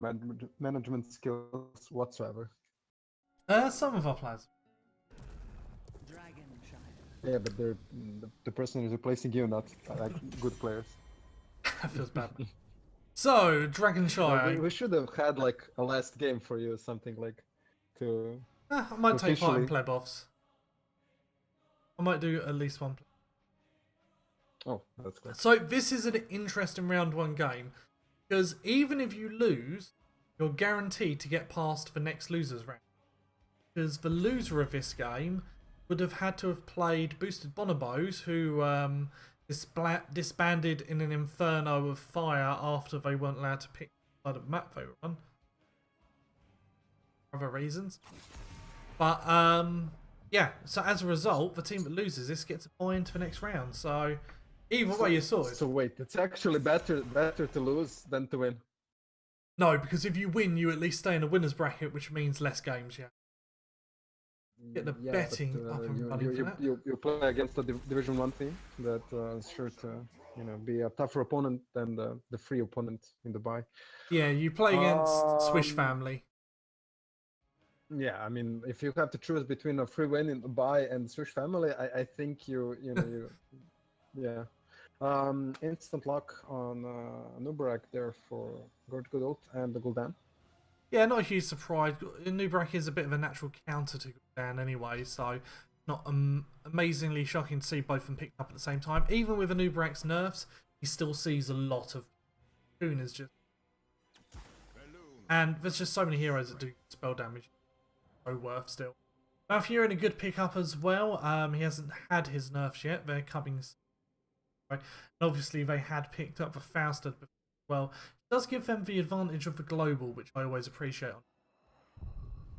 management skills whatsoever. Some of our players. Yeah, but they're the person is replacing you, not like good players. That feels bad. So, Dragonshire. We should have had like a last game for you, something like to I might take part in officially. play-offs. I might do at least one. Oh, that's good. So this is an interesting round one game because even if you lose, you're guaranteed to get past the next losers round. Because the loser of this game would have had to have played Boosted Bonobos, who disbanded in an inferno of fire after they weren't allowed to pick the side of the map they were on. For other reasons. But yeah, so as a result, the team that loses this gets a point for the next round. So either way you saw it. So wait, it's actually better to lose than to win. No, because if you win, you at least stay in a winner's bracket, which means less games, yeah. Get the betting up and running for that. You play against a Division 1 team that is sure to be a tougher opponent than the free opponent in the bye. Yeah, you play against Swish Family. Yeah, I mean, if you have to choose between a free win in the bye and Swish Family, I think you yeah. Instant lock on Nubarak there for Gorge Godot and the Gul'dan. Yeah, not a huge surprise. Nubarak is a bit of a natural counter to Gul'dan anyway, so not amazingly shocking to see both of them picked up at the same time. Even with Nubarak's nerfs, he still sees a lot of Kunas just. And there's just so many heroes that do spell damage. So worth still. Malfurion in a good pickup as well. He hasn't had his nerfs yet. They're coming. And obviously they had picked up the Fausted as well. It does give them the advantage of the global, which I always appreciate.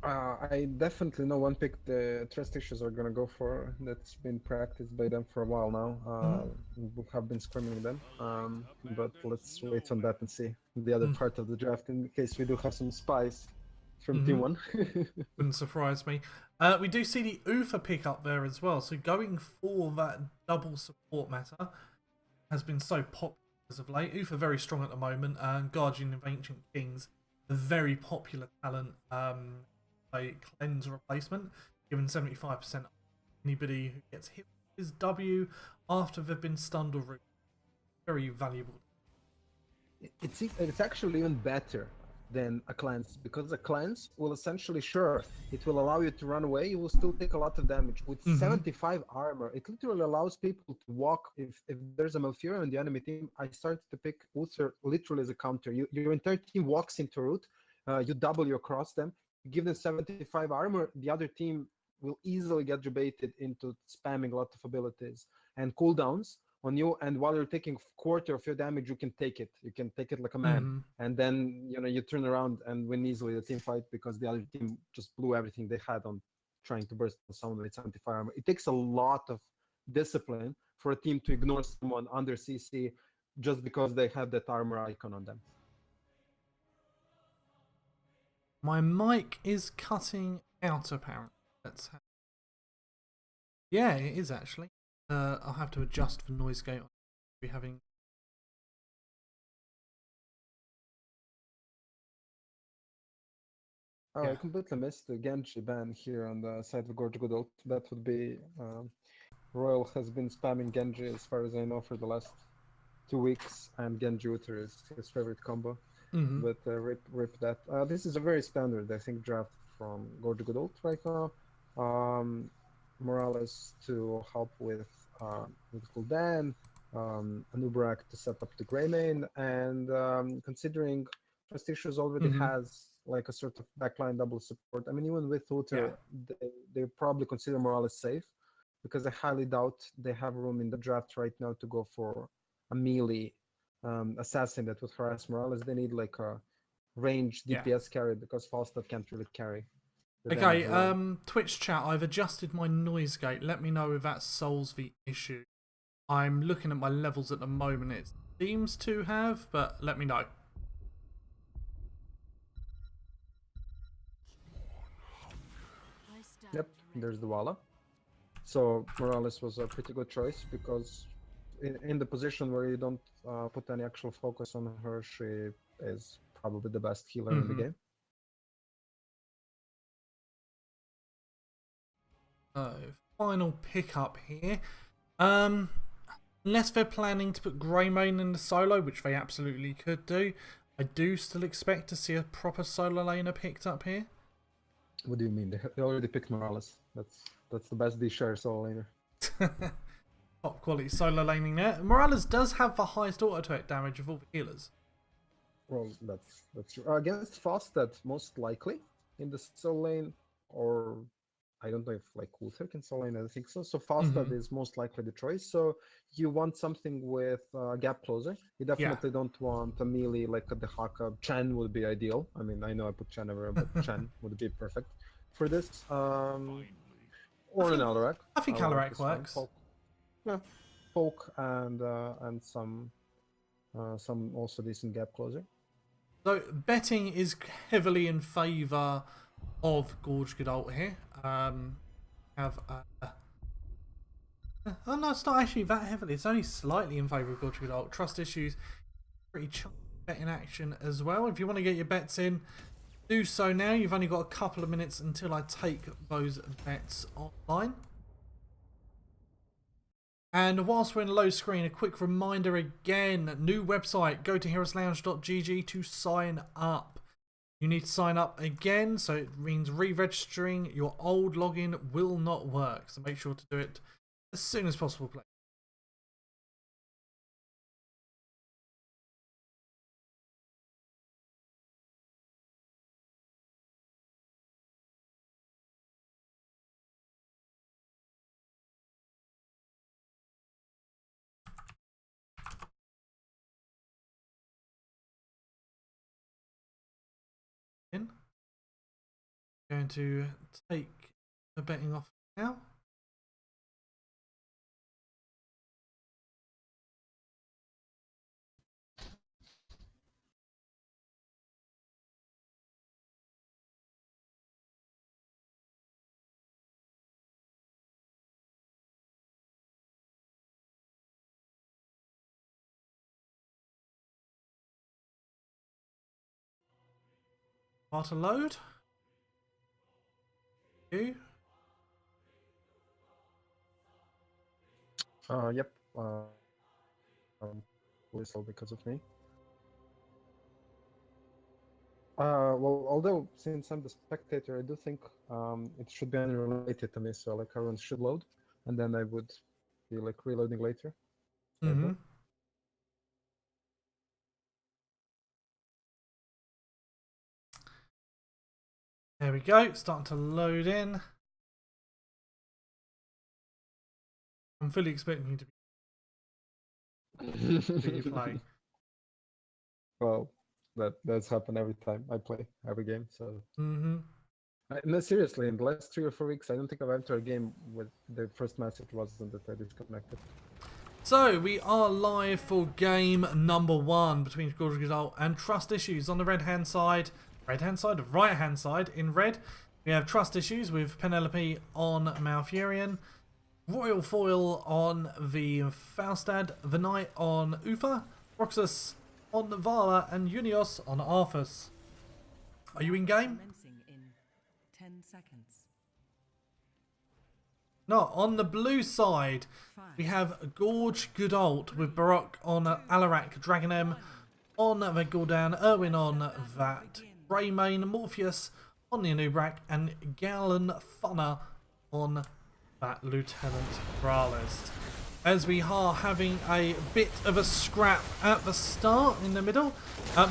I definitely know one pick the trust issues are gonna go for. That's been practiced by them for a while now. We have been scrimming them, but let's wait on that and see the other part of the draft in case we do have some spies from Team 1. Wouldn't surprise me. We do see the Ufa pick up there as well. So going for that double support meta has been so popular as of late. Ufa very strong at the moment. Guardian of Ancient Kings, a very popular talent. A cleanse replacement, given 75% anybody who gets hit with his W after they've been stunned or root. Very valuable. It's actually even better than a cleanse, because a cleanse will essentially, sure, it will allow you to run away, you will still take a lot of damage. With 75 armor, it literally allows people to walk. If there's a Malfurion on the enemy team, I started to pick Uther literally as a counter. Your entire team walks into root, you double your cross them, you give them 75 armor, the other team will easily get debated into spamming a lot of abilities and cooldowns on you, and while you're taking quarter of your damage, you can take it like a man, and then you turn around and win easily the team fight because the other team just blew everything they had on trying to burst someone with 75 armor. It takes a lot of discipline for a team to ignore someone under CC just because they have that armor icon on them. My mic is cutting out apparently. Yeah, it is actually. I'll have to adjust the noise gate. Be having. Oh, yeah. I completely missed the Genji ban here on the side of Gorge Godot. That would be Royal has been spamming Genji as far as I know for the last 2 weeks, and Genji Uther is his favorite combo. But rip that. This is a very standard, I think, draft from Gorge Godot right now. Morales to help with Gul'dan, Nubarak to set up the Grey main, and considering Trust Issues already has like a sort of backline double support. I mean, even with Uther, they probably consider Morales safe, because I highly doubt they have room in the draft right now to go for a melee assassin that would harass Morales. They need like a range DPS carry, because Falstaff can't really carry. Okay, Twitch chat, I've adjusted my noise gate. Let me know if that solves the issue. I'm looking at my levels at the moment. It seems to have, but let me know. Yep, there's the Walla. So Morales was a pretty good choice, because in the position where you don't put any actual focus on her, she is probably the best healer in the game. So, final pickup here. Unless they're planning to put Greymane in the solo, which they absolutely could do, I do still expect to see a proper solo laner picked up here. What do you mean? They already picked Morales. That's the best D-share solo laner. Top quality solo laning there. Morales does have the highest auto attack damage of all the healers. Well, that's true. Against Fostet, most likely in the solo lane, or I don't know if like Uther can solo lane. I think so. So Fostet is most likely the choice. So you want something with gap closer. You definitely don't want a melee like the Haka. Chen would be ideal. I mean, I know I put Chen everywhere, but Chen would be perfect for this. Or an Alarak. I think Alarak works. Yeah, poke and some also decent gap closer. So betting is heavily in favour of Gorge Godalt here. Oh no, it's not actually that heavily. It's only slightly in favour of Gorge Godalt. Trust issues, pretty chunky betting action as well. If you want to get your bets in, do so now. You've only got a couple of minutes until I take those bets online. And whilst we're in low screen, a quick reminder again, new website, go to heroeslounge.gg to sign up. You need to sign up again, so it means re-registering. Your old login will not work, so make sure to do it as soon as possible, please. Going to take the betting off now. Start to load. You? Yep. Whistle because of me. Well, although since I'm the spectator, I do think it should be unrelated to me, so like everyone should load, and then I would be like reloading later. There we go, starting to load in. I'm fully expecting you to play. Well, that's happened every time I play every game. So no, seriously, in the last 3 or 4 weeks, I don't think I've entered a game with the first message wasn't that I disconnected. So we are live for game number 1 between Gorge Godalt and Trust Issues on the right hand side. In red, we have Trust Issues with Penelope on Malfurion, Royal Foil on the Faustad, the Knight on Uther, Roxas on Vala, and Unios on Arthas. Are you in game? In 10 seconds. No, on the blue side, we have Gorge Godalt with Baroque on Alarak, Dragon M on the Gul'dan, Erwin on that, Greymane, Morpheus on the Anubrak, and Galen Thunner on that Lieutenant Morales. As we are having a bit of a scrap at the start in the middle.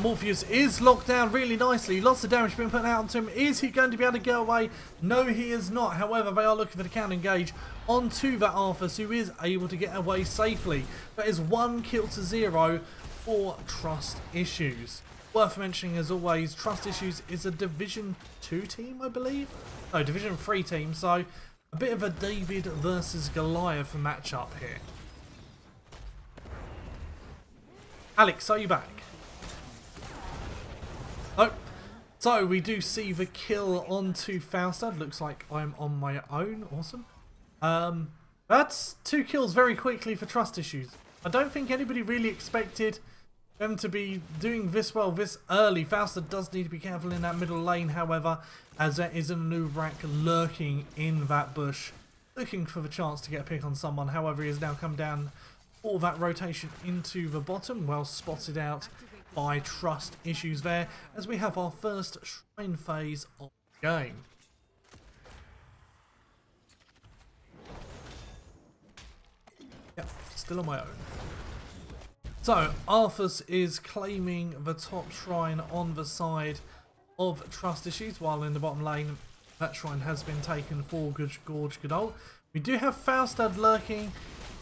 Morpheus is locked down really nicely. Lots of damage being put out onto him. Is he going to be able to get away? No, he is not. However, they are looking for the counter engage onto that Arthas, who is able to get away safely. That is 1 kill to 0 for Trust Issues. Worth mentioning, as always, Trust Issues is a Division 2 team, I believe? No, Division 3 team, so a bit of a David versus Goliath matchup here. Alex, are you back? Oh, so we do see the kill onto Faustad. Looks like I'm on my own. Awesome. That's 2 kills very quickly for Trust Issues. I don't think anybody really expected them to be doing this well this early. Fausted does need to be careful in that middle lane, however, as there is an Anubrak lurking in that bush, looking for the chance to get a pick on someone. However, he has now come down for that rotation into the bottom, well spotted out by trust issues there, as we have our first shrine phase of the game. Yep, still on my own. So, Arthas is claiming the top shrine on the side of trust issues, while in the bottom lane, that shrine has been taken for Gorge Godol. We do have Faustad lurking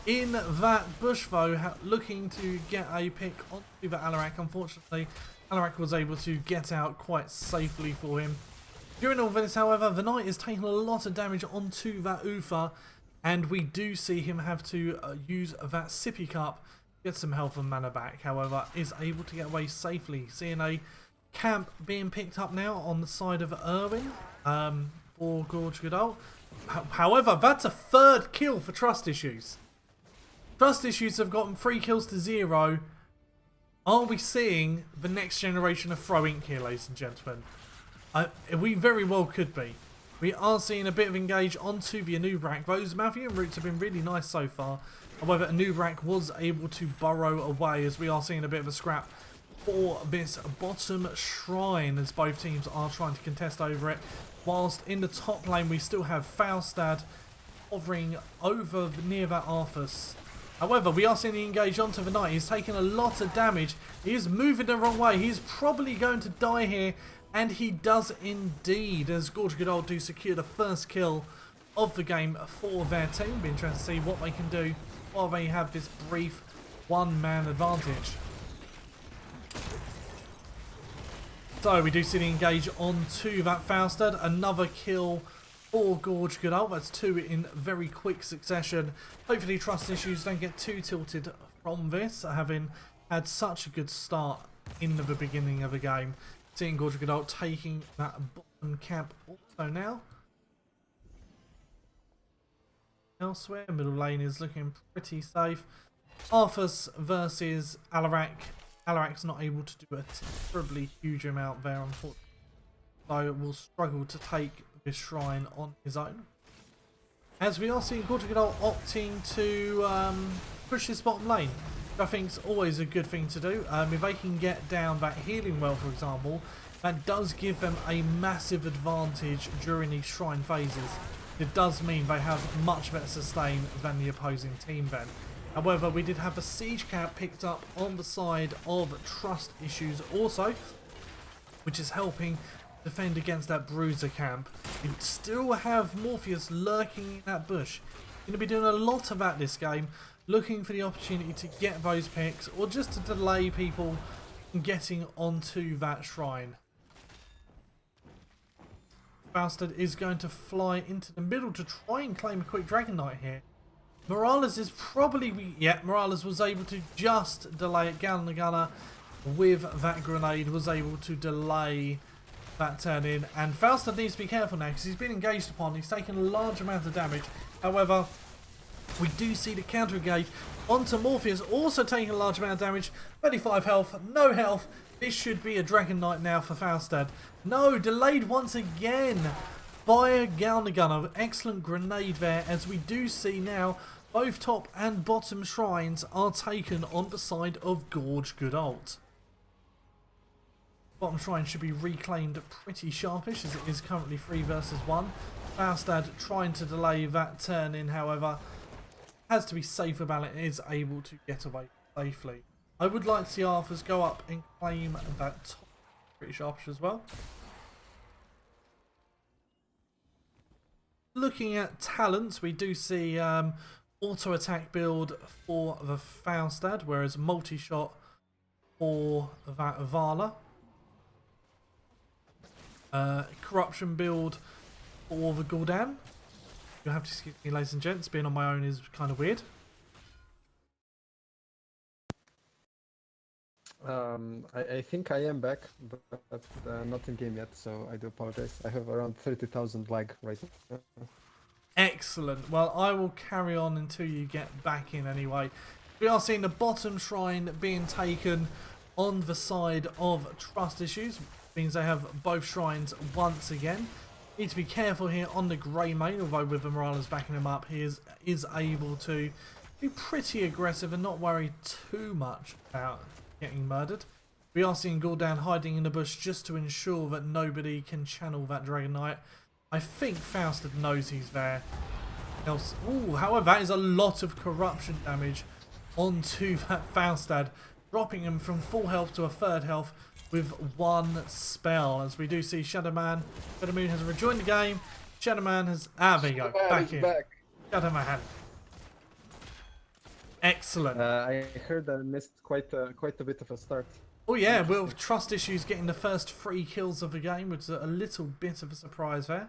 in that bush though, looking to get a pick onto the Alarak. Unfortunately, Alarak was able to get out quite safely for him. During all this, however, the Knight is taking a lot of damage onto that Ufa, and we do see him have to use that Sippy Cup, get some health and mana back. However, is able to get away safely. Seeing a camp being picked up now on the side of Irwin for Gorge Godol. However, that's a third kill for Trust Issues. Trust Issues have gotten 3 kills to 0. Are we seeing the next generation of throwing here, ladies and gentlemen? We very well could be. We are seeing a bit of engage onto the Anubrak. Those Malthian routes have been really nice so far. However, Anubrak was able to burrow away, as we are seeing a bit of a scrap for this bottom shrine, as both teams are trying to contest over it. Whilst in the top lane, we still have Faustad hovering over near that Arthas. However, we are seeing the engage onto the Knight. He's taking a lot of damage. He is moving the wrong way. He's probably going to die here. And he does indeed, as Gorge Godol do secure the first kill of the game for their team. Be interested to see what they can do while they have this brief one-man advantage. So we do see the engage onto that Faustad. Another kill for Gorge Godol. That's 2 in very quick succession. Hopefully Trust Issues don't get too tilted from this, having had such a good start in the beginning of the game. Seeing Gorge Godol taking that bottom camp also now. Elsewhere, middle lane is looking pretty safe. Arthas versus Alarak. Alarak's not able to do a terribly huge amount there, unfortunately. So will struggle to take this shrine on his own. As we are seeing Gorge Godol opting to push his bottom lane, which I think is always a good thing to do. If they can get down that healing well, for example, that does give them a massive advantage during these shrine phases. It does mean they have much better sustain than the opposing team then. However, we did have a siege camp picked up on the side of Trust Issues also, which is helping defend against that Bruiser camp. We still have Morpheus lurking in that bush. Going to be doing a lot of that this game, looking for the opportunity to get those picks, or just to delay people from getting onto that shrine. Faustad is going to fly into the middle to try and claim a quick Dragon Knight here. Morales is probably... yeah, Morales was able to just delay it. Gallon the Gunner with that grenade was able to delay that turn in. And Faustad needs to be careful now because he's been engaged upon. He's taken a large amount of damage. However, we do see the counter engage onto Morpheus, also taking a large amount of damage. 35 health, no health. This should be a Dragon Knight now for Faustad. No, delayed once again by a Gallon Gunner. Excellent grenade there, as we do see now both top and bottom shrines are taken on the side of Gorge Godol. Bottom shrine should be reclaimed pretty sharpish, as it is currently 3 versus 1. Faustad trying to delay that turn in, however, has to be safe about it and is able to get away safely. I would like to see Arthas go up and claim that top pretty sharpish as well. Looking at talents, we do see auto attack build for the Faustad, whereas multi-shot for that Vala. Corruption build for the Gul'dan. You'll have to excuse me, ladies and gents, being on my own is kind of weird. I think I am back, but not in game yet, so I do apologize. I have around 30,000 lag right now. Excellent. Well, I will carry on until you get back in anyway. We are seeing the bottom shrine being taken on the side of trust issues. Means they have both shrines once again. Need to be careful here on the grey main, although with the Morales backing him up, he is able to be pretty aggressive and not worry too much about getting murdered. We are seeing Gul'dan hiding in the bush just to ensure that nobody can channel that Dragon Knight. I think Fausted knows he's there. Else, ooh, however, that is a lot of corruption damage onto that Faustad, dropping him from full health to a third health with one spell. As we do see Shadow Moon has rejoined the game. Shadow Man has there you go, back in. Shadow Man. Excellent. I heard I missed quite a bit of a start. Oh yeah, well, trust issues getting the first 3 kills of the game, which is a little bit of a surprise there.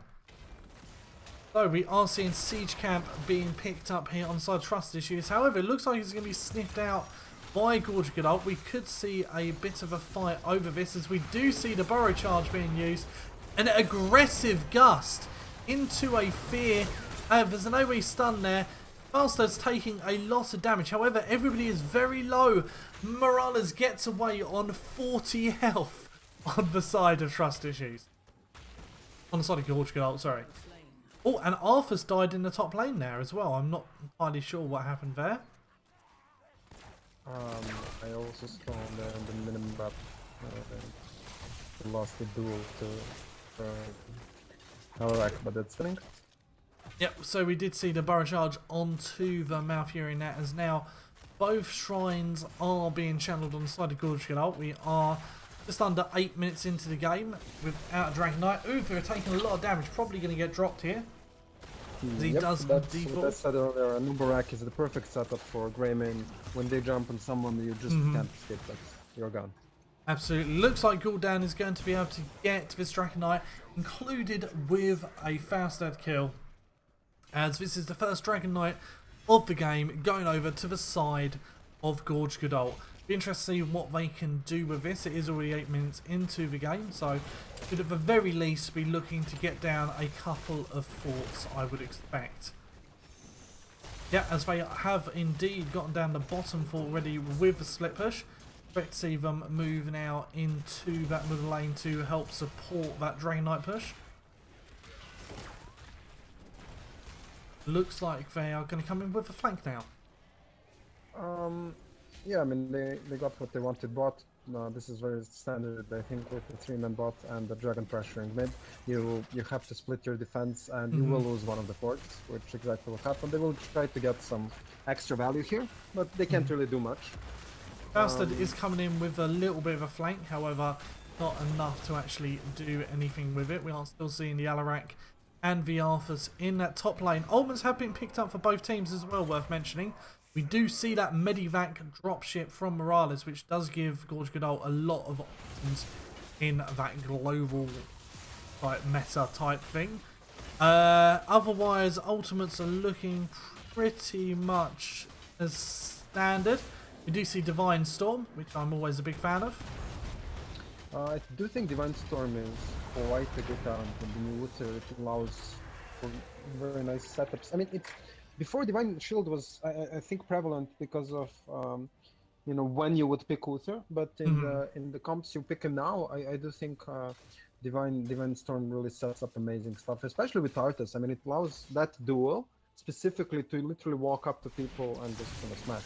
So we are seeing Siege Camp being picked up here on side trust issues. However, it looks like it's going to be sniffed out by Gorge Godot. We could see a bit of a fight over this, as we do see the burrow charge being used. An aggressive gust into a fear. There's an AoE stun there. Faustad's taking a lot of damage. However, everybody is very low. Morales gets away on 40 health on the side of trust issues. On the side of Gorge Godot, sorry. Oh, and Arthur's died in the top lane there as well. I'm not entirely sure what happened there. I also saw on the minimap lost the duel to Alarak, but that's thing. Yep, so we did see the burrow charge onto the Malfurion net, as now both shrines are being channeled on the side of Gorge Godot. We are just under 8 minutes into the game without a Dragon Knight. Uther taking a lot of damage, probably going to get dropped here. He does default. That's earlier. A Nubarak is the perfect setup for Greymane. When they jump on someone, you just can't escape that. You're gone. Absolutely. Looks like Gul'dan is going to be able to get this Dragon Knight included with a Faustad kill, as this is the first Dragon Knight of the game going over to the side of Gorge Godot. Be interested to see what they can do with this. It is already 8 minutes into the game, so should at the very least be looking to get down a couple of forts, I would expect. Yeah, as they have indeed gotten down the bottom fort already with the split push. Expect to see them move now into that middle lane to help support that Dragon Knight push. Looks like they are going to come in with a flank now. Yeah, I mean they got what they wanted bot. This is very standard, I think, with the 3-man bot and the dragon pressuring mid. You have to split your defense, and you will lose one of the forts, which exactly will happen. They will try to get some extra value here, but they can't really do much. Faustad is coming in with a little bit of a flank, however, not enough to actually do anything with it. We are still seeing the Alarak and the Arthurs in that top lane. Ultimates have been picked up for both teams as well, worth mentioning. We do see that Medivac dropship from Morales, which does give Gorge Godot a lot of options in that global like meta type thing. Otherwise, ultimates are looking pretty much as standard. We do see Divine Storm, which I'm always a big fan of. I do think Divine Storm is quite a good talent in the new Uther. It allows for very nice setups. I mean, before Divine Shield was, I think, prevalent because of you know, when you would pick Uther, but in the comps you pick him now, I do think Divine Storm really sets up amazing stuff, especially with Arthas. I mean, it allows that duel specifically to literally walk up to people and just kind of smash.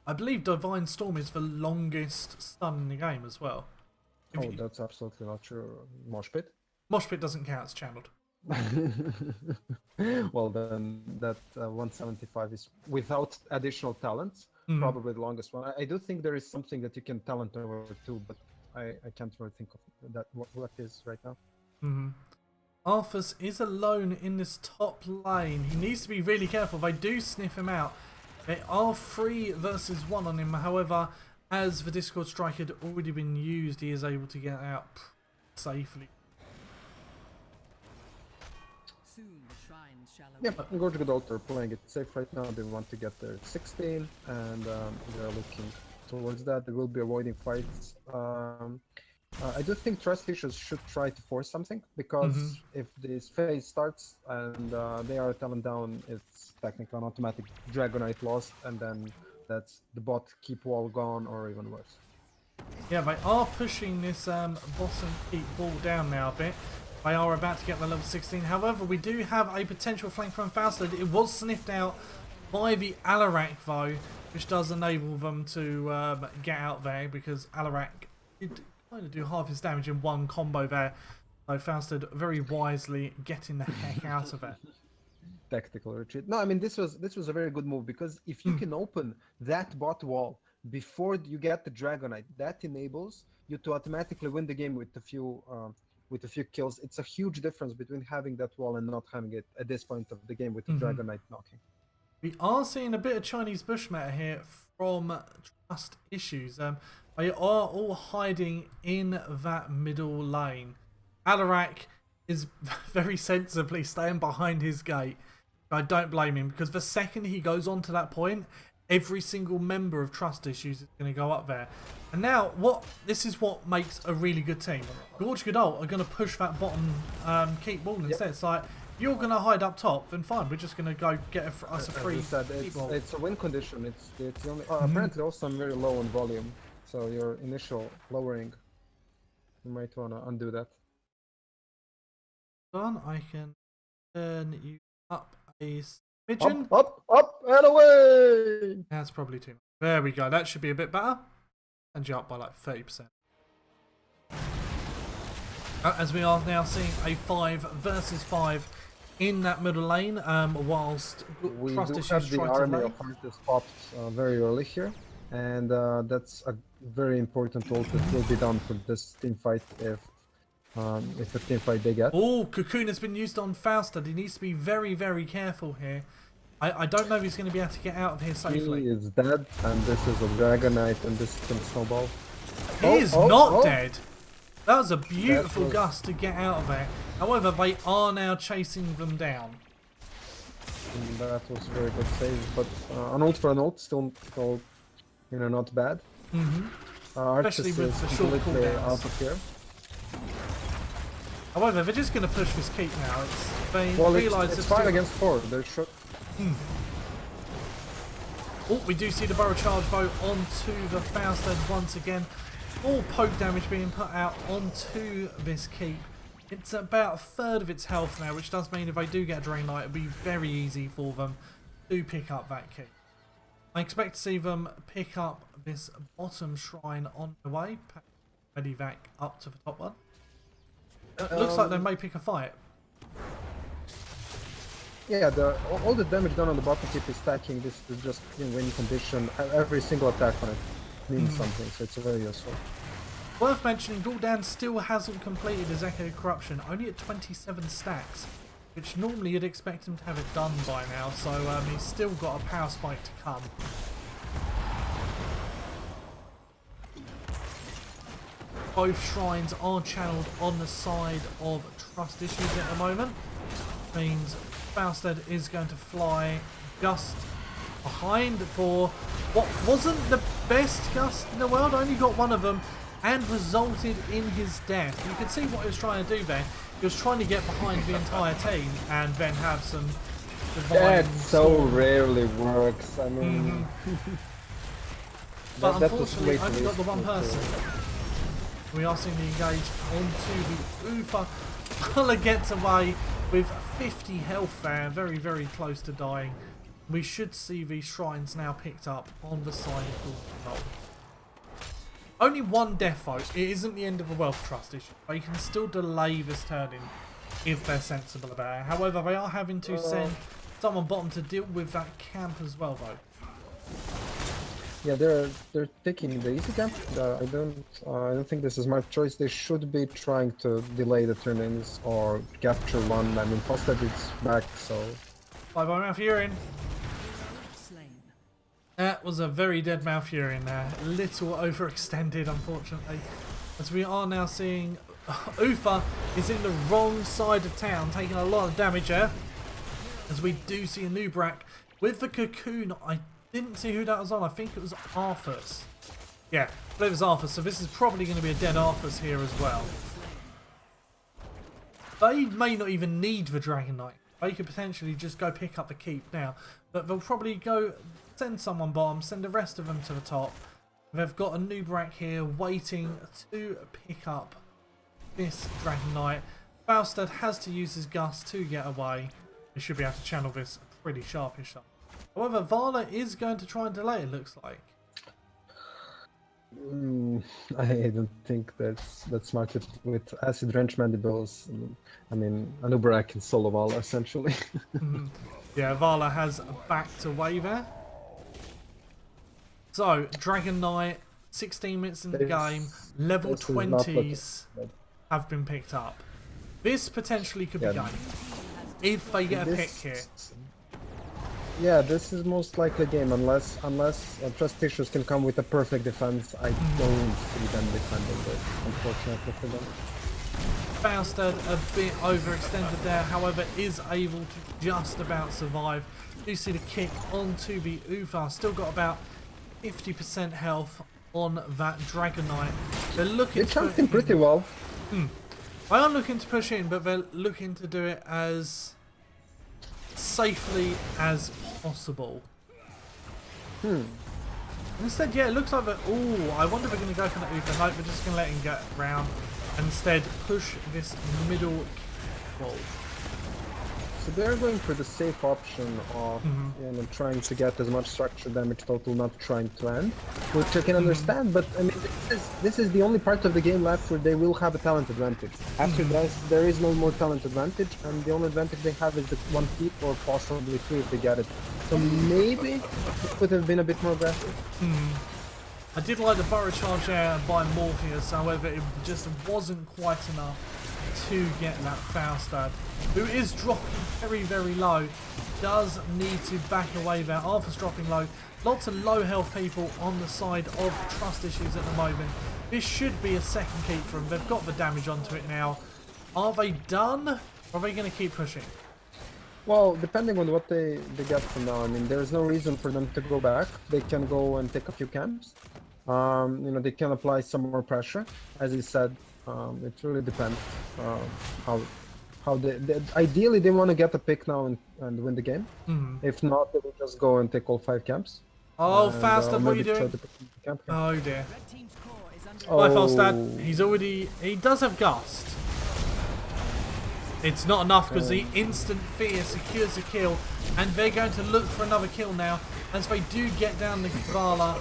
I believe Divine Storm is the longest stun in the game as well. Oh, that's absolutely not true. Mosh Pit? Mosh Pit doesn't count, it's channeled. Well, then that 175 is without additional talents, probably the longest one. I do think there is something that you can talent over too, but I can't really think of that what is right now. Arthas is alone in this top lane. He needs to be really careful. They do sniff him out. They are 3 versus 1 on him. However, as the Discord Strike had already been used, he is able to get out safely. Soon the shrines shall Yeah, but Gorge Godot are playing it safe right now. They want to get their 16, and they're looking towards that. They will be avoiding fights. I do think Trust Issues should try to force something, because if this phase starts and they are talent down, it's technically an automatic Dragonite lost, and then that's the bot keep wall gone, or even worse. Yeah, they are pushing this bottom keep ball down now a bit. They are about to get the level 16. However, we do have a potential flank from Faustad. It was sniffed out by the Alarak though, which does enable them to get out there because Alarak did kind of do half his damage in one combo there. So Faustad very wisely getting the heck out of it. Tactical retreat. No, I mean this was a very good move because if you can open that bot wall before you get the Dragonite, that enables you to automatically win the game with a few kills. It's a huge difference between having that wall and not having it at this point of the game with the Dragonite knocking. We are seeing a bit of Chinese bush meta here from trust issues. They are all hiding in that middle lane. Alarak is very sensibly staying behind his gate. I don't blame him because the second he goes on to that point, every single member of trust issues is going to go up there. And now, this is what makes a really good team. Gorge Godot are going to push that bottom keep ball instead. It's like, you're going to hide up top, then fine. We're just going to go get us a free keep ball. It's a win condition. It's the only. Apparently, also I'm very low on volume, so your initial lowering, you might want to undo that. Done. I can turn you up a smidgen. Up, and away! That's probably too much. There we go. That should be a bit better. And you up by like 30%. As we are now seeing a 5 versus 5 in that middle lane, whilst We Trust do Issues have the try to army lane. of Artists popped very early here, and that's a very important ult that will be done for this team fight if a team fight they get. Oh, Cocoon has been used on Faustad. He needs to be very, very careful here. I don't know if he's going to be able to get out of here safely. He is dead, and this is a Dragonite, and this can snowball. He is not dead. That was a That beautiful was- gust to get out of there. However, they are now chasing them down. And that was a very good save, but an ult for an ult, still not bad. Artis Especially with is the short completely cooldowns. out of here. However, they're just going to push this keep now. They Well, realise it's 5 against 4. They should. Oh, we do see the Burrow Charge bow onto the Faustad once again. All poke damage being put out onto this keep. It's about a third of its health now, which does mean if they do get a Drain Knight, it'll be very easy for them to pick up that keep. I expect to see them pick up this bottom shrine on the way. Medivac up to the top one. Looks like they may pick a fight. Yeah, all the damage done on the bottom keep is stacking. This is just in win condition. Every single attack on it means something, so it's very useful. Worth mentioning, Gul'dan still hasn't completed his Echo Corruption, only at 27 stacks, which normally you'd expect him to have it done by now, so he's still got a power spike to come. Both shrines are channeled on the side of Trust Issues at the moment. Means Faustad is going to fly Gust behind for what wasn't the best Gust in the world. Only got one of them and resulted in his death. You can see what he was trying to do there. He was trying to get behind the entire team and then have some divine That so storm. rarely works. I mean, But that was unfortunately, way only too got the one risky. person. We are seeing the engaged onto the Ufa. Puller gets away with 50 health there, very, very close to dying. We should see these shrines now picked up on the side of the Only one death vote. It isn't the end of the wealth trust issue. They can still delay this turning if they're sensible about it. However, they are having to send someone bottom to deal with that camp as well, though. Yeah, they're taking the easy camp. I don't think this is my choice. They should be trying to delay the turn-ins or capture one. I mean, Faustad is back, so 5 Malfurion. Slain. That was a very dead Malfurion there. A little overextended, unfortunately. As we are now seeing Ufa is in the wrong side of town, taking a lot of damage there. As we do see a Nubrak with the Cocoon. I didn't see who that was on. I think it was Arthas. Yeah, I believe it was Arthas. So this is probably going to be a dead Arthas here as well. They may not even need the Dragon Knight. They could potentially just go pick up the keep now. But they'll probably go send someone bottom, send the rest of them to the top. They've got a new Brack here waiting to pick up this Dragon Knight. Faustad has to use his Gust to get away. He should be able to channel this pretty sharpish. However, Vala is going to try and delay, it looks like. I don't think that's smart with Acid Wrench Mandibles. I mean, Anubra can solo Vala essentially. Yeah, Vala has backed away there. So, Dragon Knight, 16 minutes in the game, level 20s have been picked up. This potentially could be game if they get a pick here. Yeah, this is most likely game unless Trust Issues can come with a perfect defense. I don't see them defending this, unfortunately for them. Faustad a bit overextended there, however, is able to just about survive. You see the kick onto the Ufa, still got about 50% health on that Dragon Knight. They're looking to chunked him pretty well. They are looking to push in, but they're looking to do it as safely as possible. Instead, yeah, it looks like that. Oh, I wonder if they're going to go for the Ufa. Nope, we're just going to let him get round. Instead, push this middle ball. So they're going for the safe option of trying to get as much structure damage total, not trying to end, which I can understand. But I mean, this is the only part of the game left where they will have a talent advantage. After this, there is no more talent advantage, and the only advantage they have is the 1 keep or possibly 2 if they get it. So maybe it could have been a bit more aggressive. I did like the burrow charge there by Morpheus, however, it just wasn't quite enough to get that Faustad, who is dropping very, very low. Does need to back away there. Arthur's dropping low. Lots of low health people on the side of Trust Issues at the moment. This should be a second keep for them. They've got the damage onto it now. Are they done? Or are they going to keep pushing? Well, depending on what they get from now, I mean, there's no reason for them to go back. They can go and take a few camps. They can apply some more pressure. As you said, it really depends how they ideally they want to get a pick now and win the game. If not, they will just go and take all 5 camps. Oh, Faustad, what are you doing? Oh dear. Bye, Faustad. He does have Gust. It's not enough because the instant fear secures the kill, and they're going to look for another kill now as they do get down the Vala.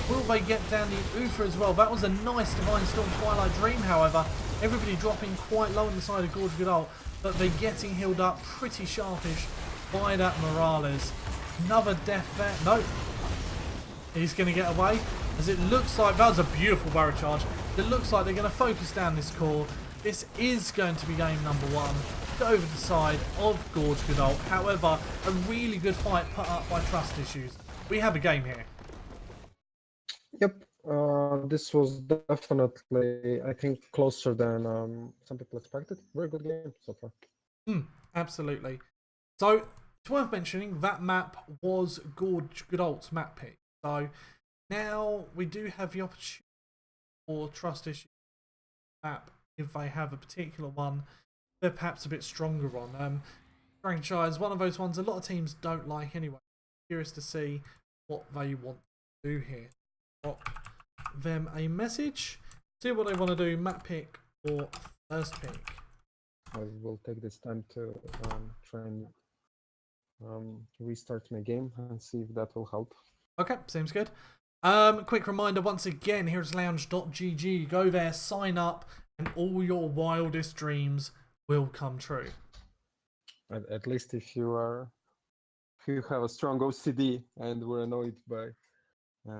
Will they get down the Ufa as well? That was a nice Divine Storm Twilight Dream, however. Everybody dropping quite low on the side of Gorge Goodall, but they're getting healed up pretty sharpish by that Morales. Another death there. Nope. He's going to get away, as it looks like that was a beautiful barrel charge. It looks like they're going to focus down this core. This is going to be game number 1. Over the side of Gorge Goodall. However, a really good fight put up by Trust Issues. We have a game here. Yep. This was definitely, I think, closer than some people expected. Very good game so far. Absolutely. So, it's worth mentioning that map was Gorge Goodall's map pick. So, now we do have the opportunity for Trust Issues map if they have a particular one they're perhaps a bit stronger on. Franchise, one of those ones a lot of teams don't like anyway. Curious to see what they want to do here. Drop them a message. See what they want to do, map pick or first pick. I will take this time to try and restart my game and see if that will help. Okay, seems good. Quick reminder once again, here's lounge.gg. Go there, sign up, and all your wildest dreams will come true. At least if you have a strong OCD and were annoyed by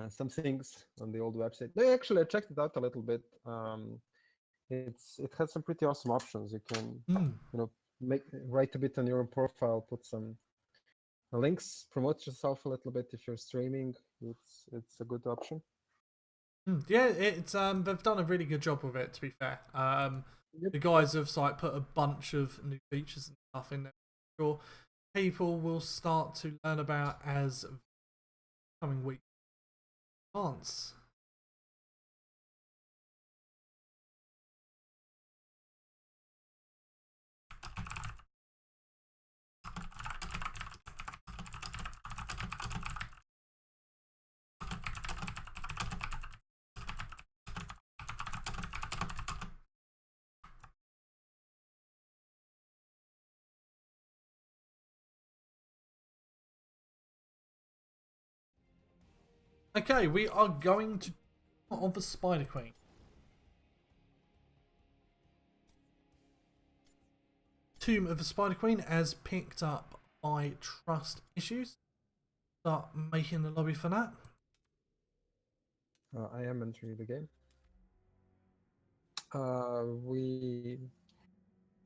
some things on the old website. No, actually, I checked it out a little bit. It has some pretty awesome options. You can write a bit on your profile, put some links, promote yourself a little bit if you're streaming. It's a good option. Yeah, it's they've done a really good job with it, to be fair. The guys have put a bunch of new features and stuff in there. Sure, people will start to learn about as coming weeks advance. Okay, we are going to on the Spider Queen. Tomb of the Spider Queen as picked up by trust issues. Start making the lobby for that. I am entering the game. We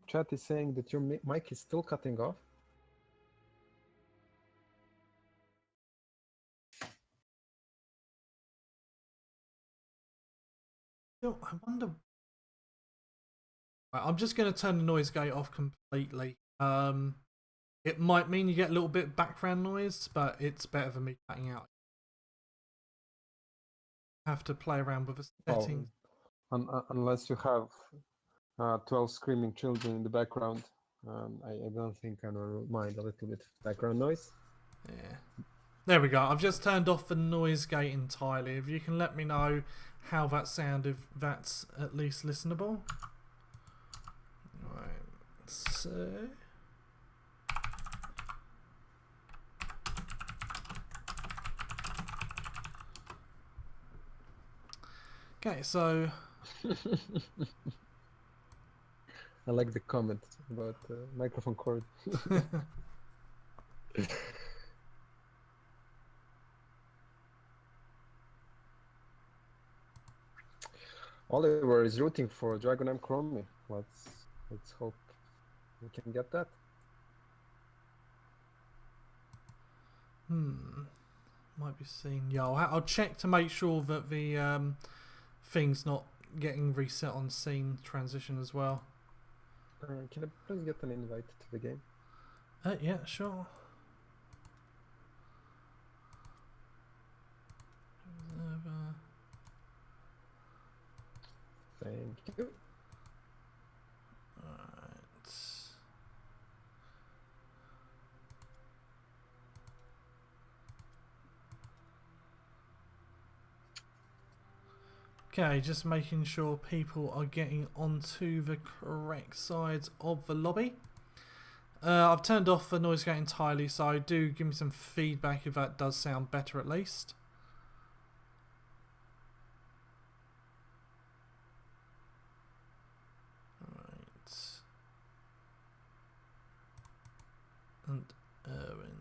chat is saying that your mic is still cutting off. Still, I wonder. Right, I'm just going to turn the noise gate off completely. It might mean you get a little bit of background noise, but it's better than me cutting out. Have to play around with the settings. Unless you have 12 screaming children in the background, I don't think I will mind a little bit of background noise. Yeah. There we go. I've just turned off the noise gate entirely. If you can let me know how that sounds, if that's at least listenable. Right. So. Okay, so. I like the comment about microphone cord. Oliver is rooting for Dragon M Chromie. Let's hope we can get that. Might be seen. Yeah, I'll check to make sure that the thing's not getting reset on scene transition as well. Can I please get an invite to the game? Yeah, sure. Thank you. Alright. Okay, just making sure people are getting onto the correct sides of the lobby. I've turned off the noise gate entirely, so do give me some feedback if that does sound better at least. Right. And Erwin.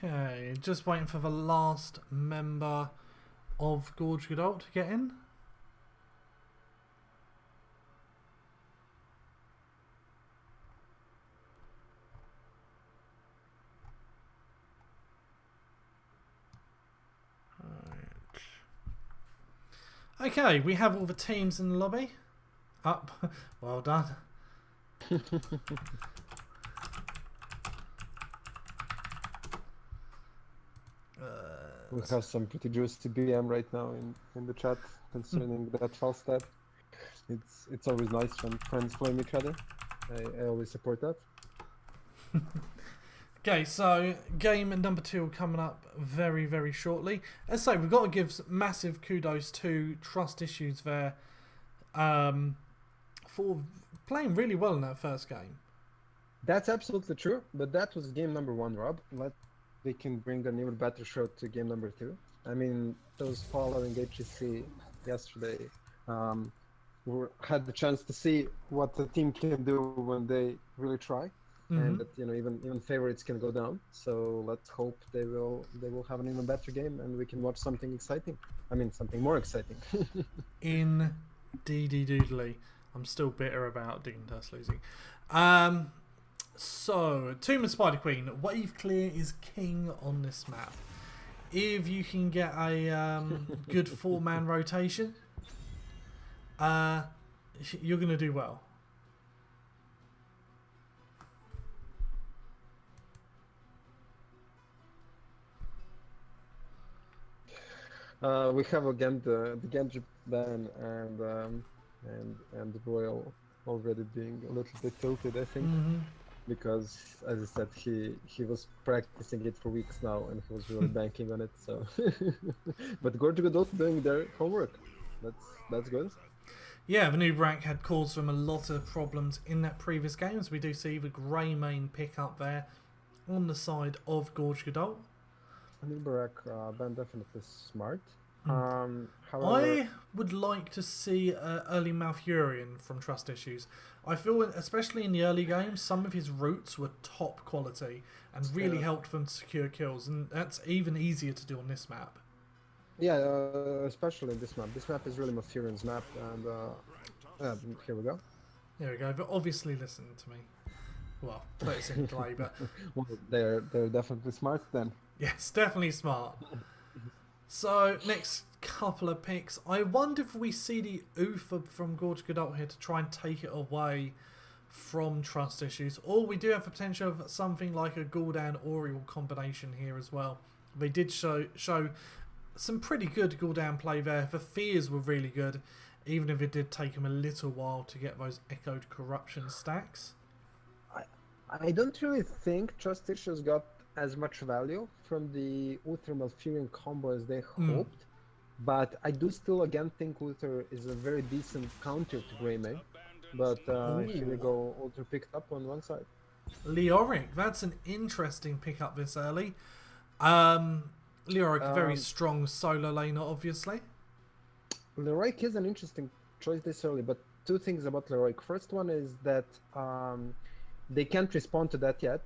Okay, just waiting for the last member of Gorge Adult to get in. Right. Okay, we have all the teams in the lobby. Up. Well done. We have some pretty juicy BM right now in the chat concerning that false stat. It's always nice when friends flame each other. I always support that. Okay, so game number 2 coming up very, very shortly. As I say, we've got to give massive kudos to Trust Issues there for playing really well in that first game. That's absolutely true, but that was game number 1, Rob. They can bring an even better show to game number 2. I mean, those following HEC yesterday had the chance to see what the team can do when they really try, and that even favorites can go down. So let's hope they will have an even better game, and we can watch something exciting. I mean, something more exciting. Indeedy-doodly. I'm still bitter about Dignitas losing. So, Tomb of Spider Queen. Wave clear is king on this map. If you can get a good 4-man rotation, you're going to do well. We have again the Genji ban and the Royal already being a little bit tilted, I think, Hmm. because as I said, he was practicing it for weeks now, and he was really banking on it. So, but Gorge also doing their homework. That's good. Yeah, the new rank had caused them a lot of problems in that previous game, as we do see the grey main pick up there on the side of Gorge Godot. Nilbarak band definitely smart. Mm. However, I would like to see early Malfurion from Trust Issues. I feel, especially in the early games, some of his roots were top quality and really Yeah. helped them to secure kills, and that's even easier to do on this map. yeah, especially this map. This map is really Mafurion's map, and here we go. There we go, but obviously listen to me. Well, 30-second delay, but Well, they're definitely smart then. yes, definitely smart. So, next couple of picks. I wonder if we see the Ufa from Gorge Godot here to try and take it away from Trust Issues. Or we do have the potential of something like a Gul'dan Oriole combination here as well. They did show some pretty good Gul'dan play there. The fears were really good, even if it did take them a little while to get those echoed corruption stacks. I don't really think Trust Issues got as much value from the Uther Malfurion combo as they hoped, but I do still again think Uther is a very decent counter to Greymane. But here we Ooh. go, Uther picked up on one side. Leoric, that's an interesting pickup this early. Leoric, very strong solo laner, obviously. Leroic is an interesting choice this early, but two things about Leroic. First one is that they can't respond to that yet,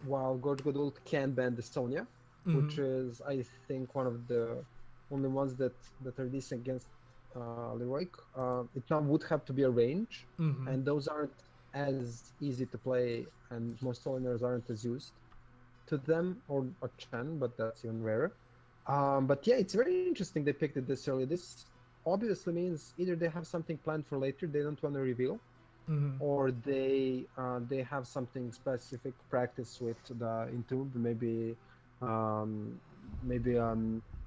while Gorge Godot can ban the Sonya, which is, I think, one of the only ones that are decent against Leroic. It now would have to be a range, and those aren't as easy to play, and most laners aren't as used to them, or Chen, but that's even rarer. But yeah, it's very interesting they picked it this early. This obviously means either they have something planned for later they don't want to reveal, or they have something specific practice with the Entomb, maybe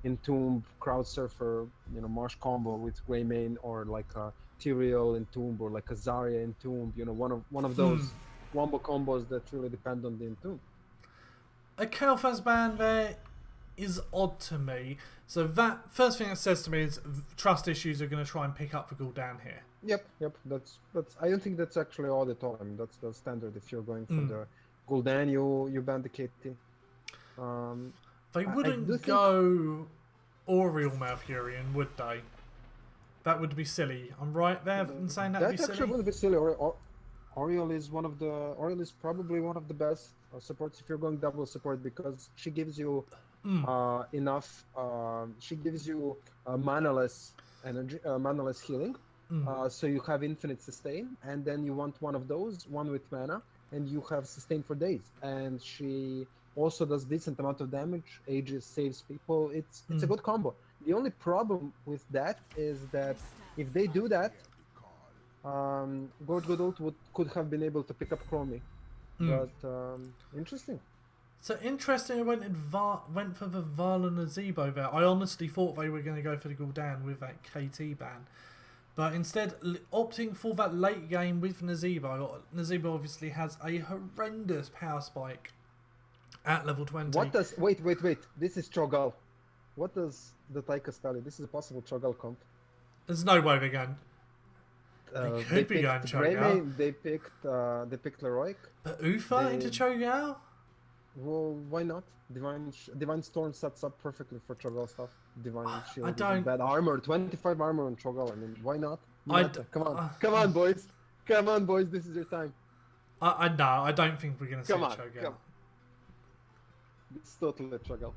Entomb Crowd Surfer, Marsh combo with Greymane, or like a Tyrael Entomb, or like a Zarya Entomb, one of those wombo combos that really depend on the Entomb. A Kalfas ban there is odd to me. So that first thing that says to me is Trust Issues are going to try and pick up the Gul'dan here. Yep. That's. I don't think that's actually odd at all. I mean, that's the standard. If you're going for the Gul'dan, you ban the KT. They wouldn't go Oriole Malfurion, would they? That would be silly. I'm right there in saying that would be That actually silly. wouldn't be silly. Oriole is probably one of the best supports if you're going double support, because she gives you enough. She gives you manaless energy, manaless healing. So you have infinite sustain, and then you want one of those, one with mana, and you have sustain for days. And she also does decent amount of damage, ages, saves people. It's a good combo. The only problem with that is that if they do that, Gorge Godot could have been able to pick up Chromie. But interesting. So interesting, I went for the Vala Nazebo there. I honestly thought they were going to go for the Gul'dan with that KT ban. But instead, opting for that late game with Nazebo. Nazebo obviously has a horrendous power spike at level 20. What does... Wait. This is Cho'Gall. What does the Taika tell you? This is a possible Cho'Gall comp. There's no way they're going... They could be going Cho'Gall. They picked Leroic. But Ufa into Cho'Gall? Well, why not? Divine Storm sets up perfectly for Cho'Gall stuff. Divine Shield, I don't... bad armor, 25 armor on Cho'Gall. I mean, why not? Come on, boys. Come on, boys. This is your time. No, I don't think we're going to see Cho'Gall. It's totally a Cho'Gall.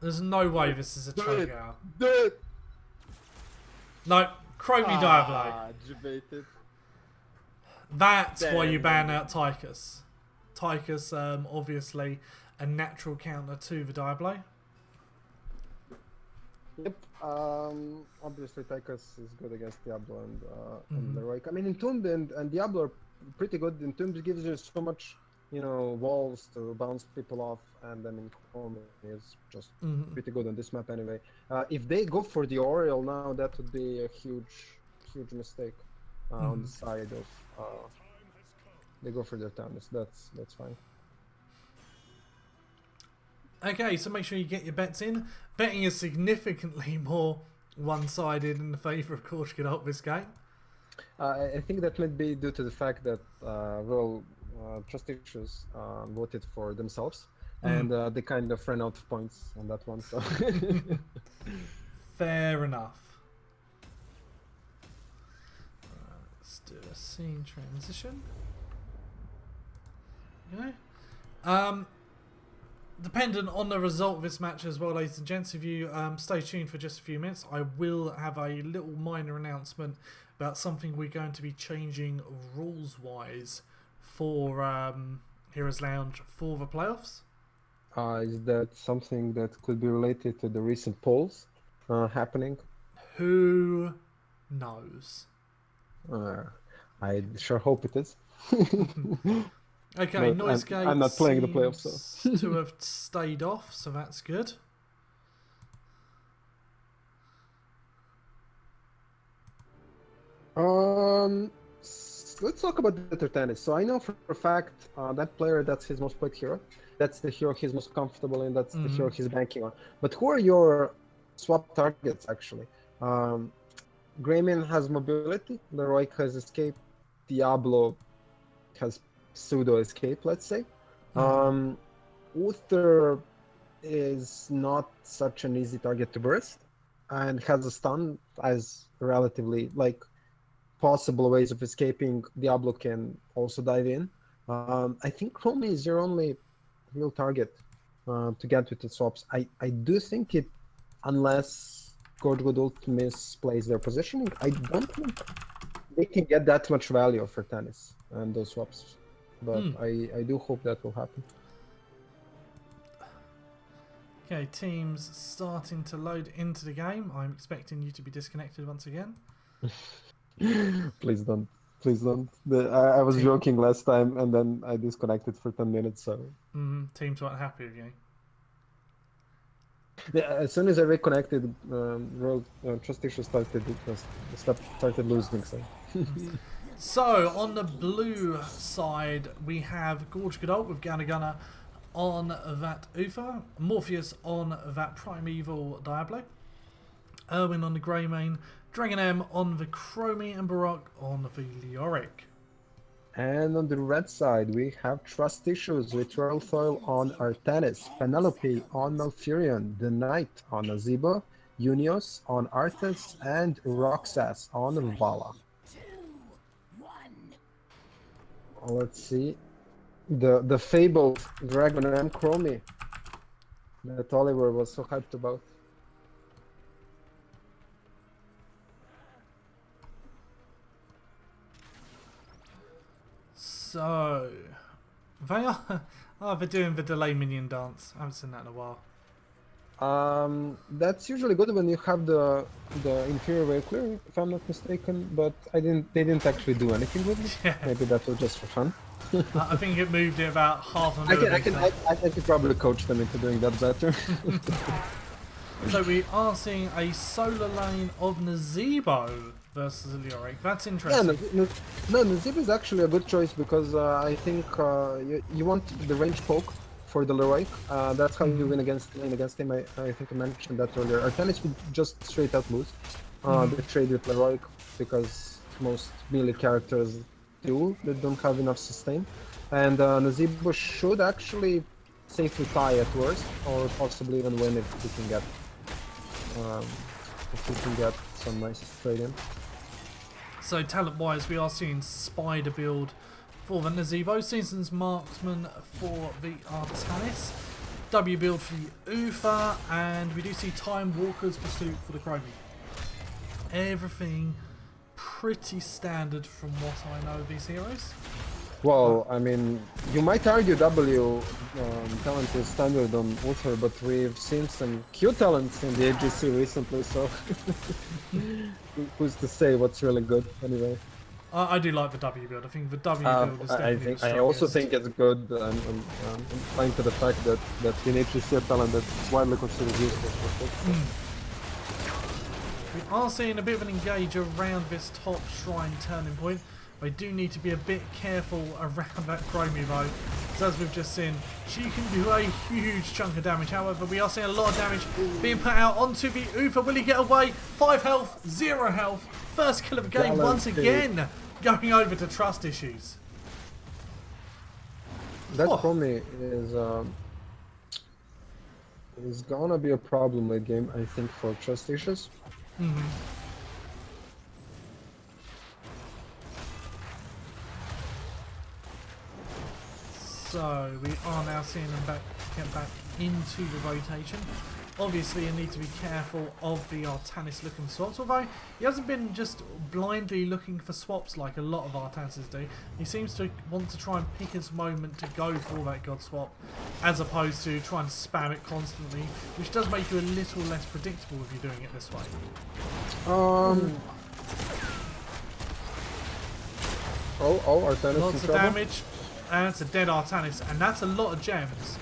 There's no way this is a Cho'Gall. Do it! No, Chromie Diablo. Debated. That's why you ban out Tychus. Tychus, obviously, a natural counter to the Diablo. Yep. Obviously, Tychus is good against Diablo and Leroic. I mean, Entombed and Diablo are pretty good. Entombed gives you so much walls to bounce people off, and then Chrome is just Mhm. pretty good on this map anyway. If they go for the Oriole now, that would be a huge mistake on the side of. They go for their Thanos. That's fine. Okay, so make sure you get your bets in. Betting is significantly more one-sided in the favour of Gorge this game. I think that might be due to the fact that trust issues voted for themselves, and they kind of ran out of points on that one. So Fair enough. Let's do a scene transition. Okay. Dependent on the result of this match as well, ladies and gents, if you stay tuned for just a few minutes, I will have a little minor announcement about something we're going to be changing rules-wise for Heroes Lounge for the playoffs. is that something that could be related to the recent polls happening? Who knows? I sure hope it is. Okay, But Noise Gate I'm not playing the playoffs, so. seems to have stayed off, so that's good. Let's talk about better tennis. So I know for a fact that player, that's his most played hero. That's the hero he's most comfortable in. That's the hero he's banking on. But who are your swap targets actually? Grayman has mobility. Leroy has escape. Diablo has pseudo escape, let's say. Uther is not such an easy target to burst and has a stun as relatively possible ways of escaping. Diablo can also dive in. I think Chromie is your only real target to get with the swaps. I do think it, unless Gorge misplays their positioning, I don't think they can get that much value for tennis and those swaps. But I do hope that will happen. Okay, teams starting to load into the game. I'm expecting you to be disconnected once again. Please don't. Please don't. I was joking last time and then I disconnected for 10 minutes. So teams weren't happy with you. Yeah, as soon as I reconnected, trust issues started losing. So on the blue side, we have Gorge with Gunner on that Uther, Morpheus on that Primeval Diablo, Erwin on the Grey Mane, Dragon M on the Chromie, and Baroque on the Leoric. And on the red side, we have Trust Issues with Royal Foil on Artanis, Penelope on Malfurion, The Knight on Azebo, Unios on Arthas, and Roxas on Vala. Let's see. The fabled Dragon M Chromie that Oliver was so hyped about. So they they're doing the delay minion dance. I haven't seen that in a while. That's usually good when you have the inferior very clear, if I'm not mistaken. But they didn't actually do anything with it. Yeah. Maybe that was just for fun. I think it moved it about half a millimeter. I could probably coach them into doing that better. So we are seeing a solar lane of Nazebo versus Leoric. That's interesting. Yeah, Nazib is actually a good choice because I think you want the range poke for the Leroy. That's how you win against him. I think I mentioned that earlier. Artanis would just straight up lose. They trade with Leroy because most melee characters do. They don't have enough sustain. And Nazebo should actually safely tie at worst, or possibly even win if he can get some nice trade in. So talent-wise, we are seeing Spider build for the Nazebo, Season's Marksman for the Artanis, W build for the Uther, and we do see Time Walker's Pursuit for the Chromie. Everything pretty standard from what I know of these heroes. Well, I mean, you might argue W talent is standard on Uther, but we've seen some Q talents in the AGC recently, so who's to say what's really good anyway? I do like the W build. I think the W build is definitely I the think I also strongest. think it's good. I'm playing to the fact that in HCC talent that's widely considered useless. We are seeing a bit of an engage around this top shrine turning point. We do need to be a bit careful around that Chromie though, because as we've just seen, she can do a huge chunk of damage. However, we are seeing a lot of damage being put out onto the Ufa. Will he get away? 5 health, 0 health. First kill of the game once again, going over to trust issues. That Oh. Chromie is gonna be a problem late game, I think, for trust issues. So we are now seeing them get back into the rotation. Obviously, you need to be careful of the Artanis looking swaps, although he hasn't been just blindly looking for swaps like a lot of Artanises do. He seems to want to try and pick his moment to go for that God swap, as opposed to trying to spam it constantly, which does make you a little less predictable if you're doing it this way. Artanis Lots in of trouble. damage, and it's a dead Artanis, and that's a lot of gems.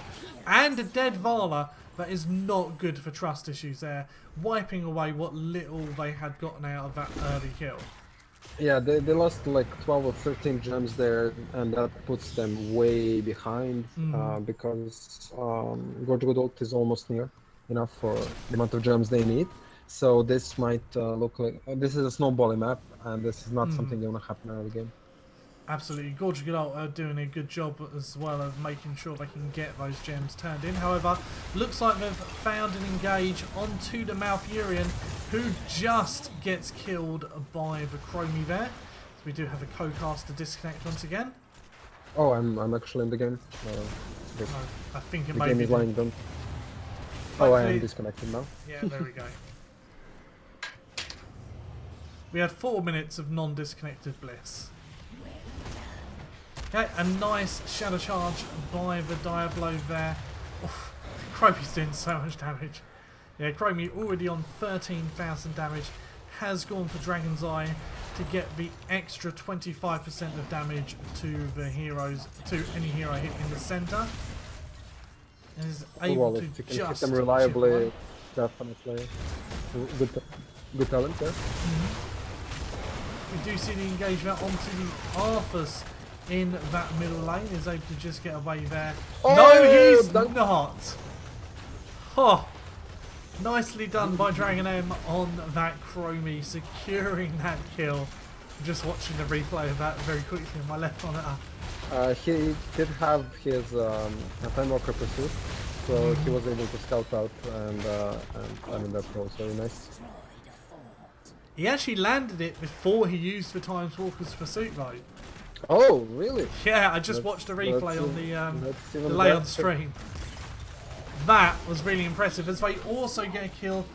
And a dead Vala. That is not good for trust issues there, wiping away what little they had gotten out of that early kill. Yeah, they lost like 12 or 13 gems there, and that puts them way behind because Gorge ult is almost near enough for the amount of gems they need. So this might look like this is a snowballing map, and this is not something that want to happen early game. Absolutely, Gorge are doing a good job as well of making sure they can get those gems turned in. However, looks like they've found an engage onto the Malfurion, who just gets killed by the Chromie there. So we do have a co-caster disconnect once again. Oh, I'm actually in the game. I think it The may game be. is lying down. Oh, I am Hopefully- disconnected now. Yeah, there we go. We had 4 minutes of non-disconnected bliss. Okay, a nice shadow charge by the Diablo there. Oof, Chromie's doing so much damage. Yeah, Chromie already on 13,000 damage, has gone for Dragon's Eye to get the extra 25% of damage to the heroes, to any hero hit in the centre. And is able Well, to if you can hit just them chip reliably, away. definitely good talent there. We do see the engagement onto the Arthas in that middle lane. Is able to just get away there. Oh, no, he's dunk. not. Oh, nicely done by Dragon M on that Chromie, securing that kill. I'm just watching the replay of that very quickly on my left monitor. He did have his Time Walker pursuit, so he was able to scout out, and I mean that's also nice. He actually landed it before he used the Time Walker's pursuit though. Oh, really? Yeah, I just That's- watched a replay on the that's even delay on better. stream. That was really impressive, as they also get a kill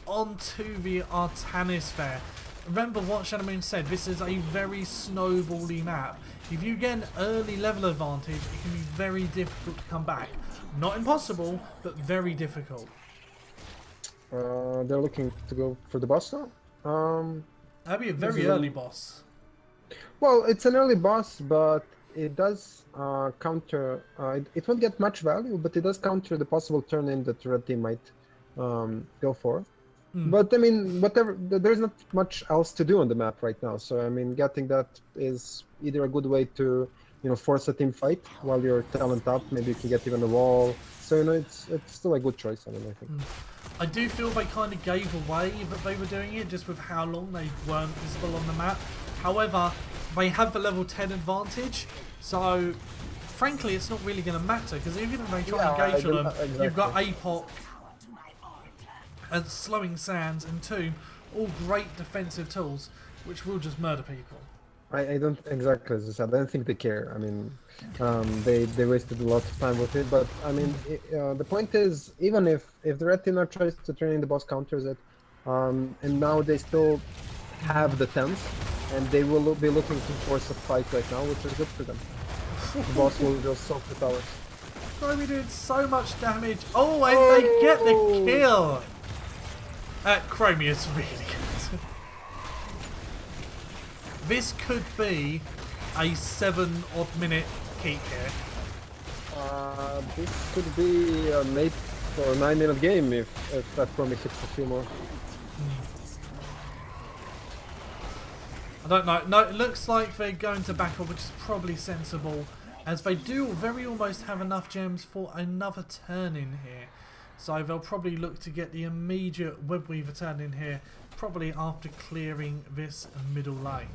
onto the Artanis there. Remember what Shadow Moon said, this is a very snowbally map. If you get an early level advantage, it can be very difficult to come back. Not impossible, but very difficult. They're looking to go for the boss now. That'd be a This very is a- early boss. Well, it's an early boss, but it does counter. It won't get much value, but it does counter the possible turn-in that red team might go for. But I mean, whatever. There's not much else to do on the map right now. So I mean, getting that is either a good way to, force a team fight while you're talent up. Maybe you can get even a wall. So it's still a good choice. I mean, I think. I do feel they kind of gave away that they were doing it just with how long they weren't visible on the map. However, they have the level 10 advantage, so frankly it's not really going to matter, because even if they try and engage on them, you've got APOC and Slowing Sands and Tomb, all great defensive tools, which will just murder people. I don't exactly as I said. I don't think they care. I mean, they wasted a lot of time with it. But I mean, the point is, even if the red team now tries to turn in the boss counters it, and now they still have the tens, and they will be looking to force a fight right now, which is good for them. The boss will just soak the towers. Chromie doing so much damage. Oh, and they get the kill. Chromie is really good. this could be a 7-odd minute keep here. This could be an 8 or 9-minute game if that probably hits a few more. I don't know. No, it looks like they're going to back up, which is probably sensible, as they do very almost have enough gems for another turn in here. So they'll probably look to get the immediate Web Weaver turn in here, probably after clearing this middle lane.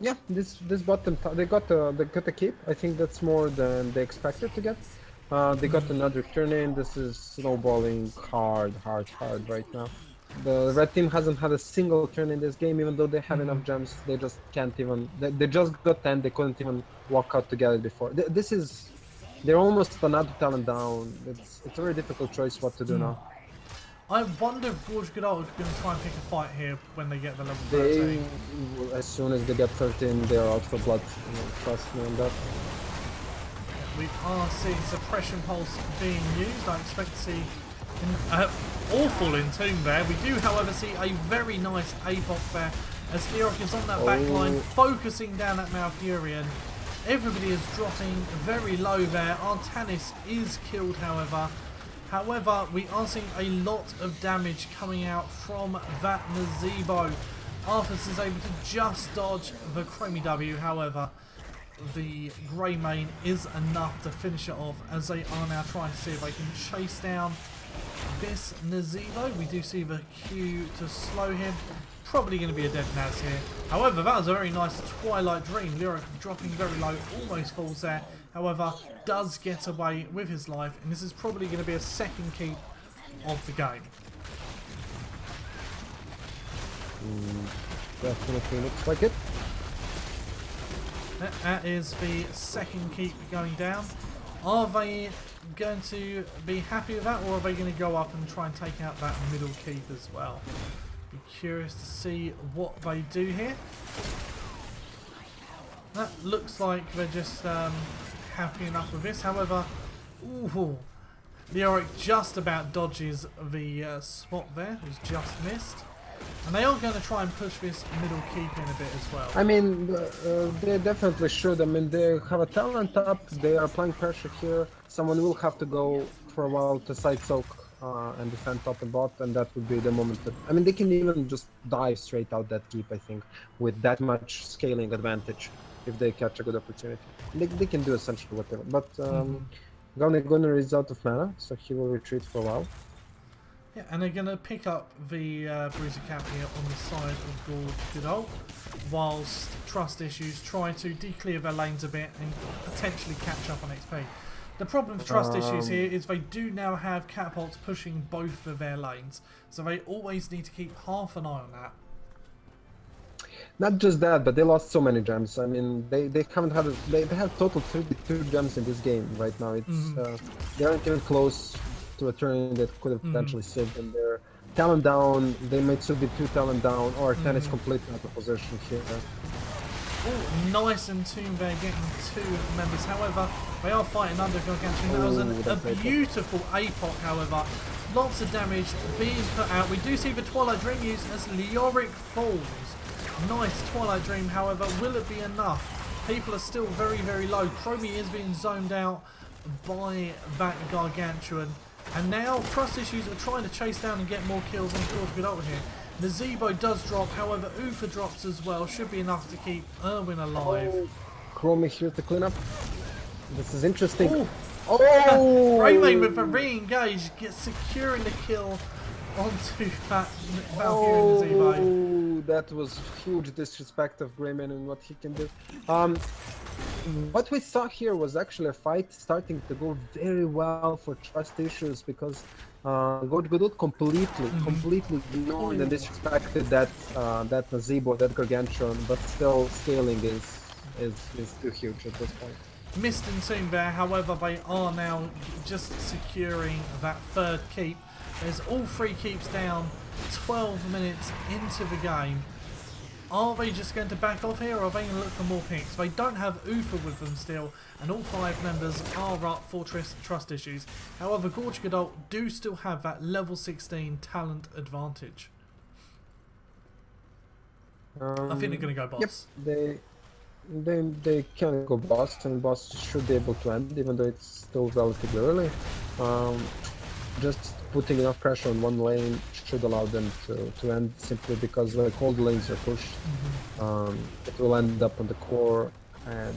Yeah, this bottom they got a keep. I think that's more than they expected to get. They got another turn in. This is snowballing hard right now. The red team hasn't had a single turn in this game, even though they have enough gems. They just can't even. They just got 10. They couldn't even walk out to get it before. They're almost another talent down. It's a very difficult choice what to do now. I wonder if Gorge Goodall is going to try and pick a fight here when they get the level 13. As soon as they get 13, they're out for blood. Trust me on that. We are seeing Suppression Pulse being used. I expect to see an awful Entomb there. We do, however, see a very nice APOC there as Leoric is on that back line, focusing down at Malfurion. Everybody is dropping very low there. Artanis is killed, however. However, we are seeing a lot of damage coming out from that Nazebo. Arthas is able to just dodge the Chromie W, however, the Grey Mane is enough to finish it off as they are now trying to see if they can chase down this Nazebo. We do see the Q to slow him. Probably going to be a dead Naz here. However, that was a very nice Twilight Dream. Lyric dropping very low, almost falls there. However, does get away with his life, and this is probably going to be a second keep of the game. Definitely looks like it. That is the second keep going down. Are they going to be happy with that, or are they going to go up and try and take out that middle keep as well? Be curious to see what they do here. That looks like they're just happy enough with this. However, Leoric just about dodges the swap there. It was just missed. And they are going to try and push this middle keep in a bit as well. I mean, they definitely should. I mean, they have a talent up. They are applying pressure here. Someone will have to go for a while to side soak and defend top and bot, and that would be the moment that... I mean, they can even just dive straight out that keep, I think, with that much scaling advantage if they catch a good opportunity. They can do essentially whatever. But Gunner is out of mana, so he will retreat for a while. Yeah, and they're going to pick up the Bruiser Cap here on the side of Gorge Goodall, whilst Trust Issues try to declear their lanes a bit and potentially catch up on XP. The problem with Trust Issues here is they do now have catapults pushing both of their lanes, so they always need to keep half an eye on that. Not just that, but they lost so many gems. I mean, they haven't had they have total 32 gems in this game right now. It's they aren't even close to a turn that could have potentially saved them there. Talent down, they might still be 2 talent down, or 10 is completely out of position here. Oh, nice and Tomb there getting 2 members. However, they are fighting under Gargantuan. That was a beautiful APOC, however. Lots of damage being put out. We do see the Twilight Dream used as Leoric falls. Nice Twilight Dream, however, will it be enough? People are still very, very low. Chromie is being zoned out by that Gargantuan. And now Trust Issues are trying to chase down and get more kills on Gorge Goodall here. Nazebo does drop, however, Ufa drops as well. Should be enough to keep Irwin alive. Chromie here to clean up. This is interesting. Raymane with a re-engage, gets securing the kill onto that Valkyrie Nazebo. That was huge disrespect of Greyman and what he can do. What we saw here was actually a fight starting to go very well for Trust Issues, because Gorge Goodall completely ignored and disrespected that Nazebo, that Gargantuan, but still scaling is too huge at this point. Missed Entomb there, however, they are now just securing that third keep. There's all 3 keeps down, 12 minutes into the game. Are they just going to back off here, or are they going to look for more picks? They don't have Ufa with them still, and all 5 members are up for trust issues. However, Gorge Godot do still have that level 16 talent advantage. I think they're going to go boss. Yep, they can go boss, and boss should be able to end, even though it's still relatively early. Just putting enough pressure on one lane should allow them to end, simply because like all the lanes are pushed. It will end up on the core, and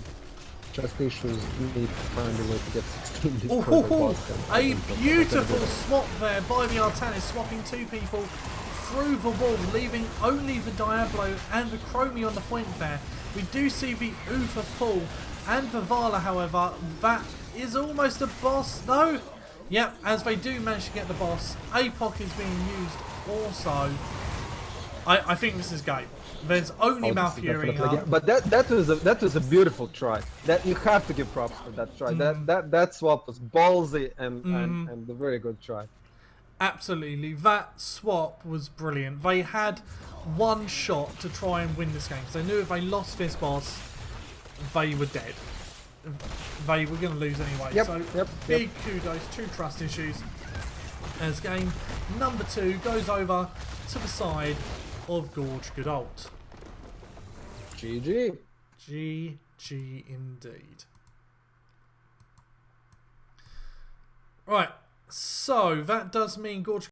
just issues need to find a way to get 16 before the boss can. A beautiful swap there by the Artanis, swapping 2 people through the wall, leaving only the Diablo and the Chromie on the point there. We do see the Ufa fall, and the Vala, however, that is almost a boss. No? Yep, as they do manage to get the boss, APOC is being used also. I think this is game. There's only Malfurion up. But that was a beautiful try. That you have to give props for that try. That swap was ballsy and a very good try. Absolutely, that swap was brilliant. They had one shot to try and win this game, because they knew if they lost this boss, they were dead. They were going to lose anyway. Big kudos to Trust Issues, as game number 2 goes over to the side of Gorge Godot. GG. GG indeed. Right, so that does mean Gorge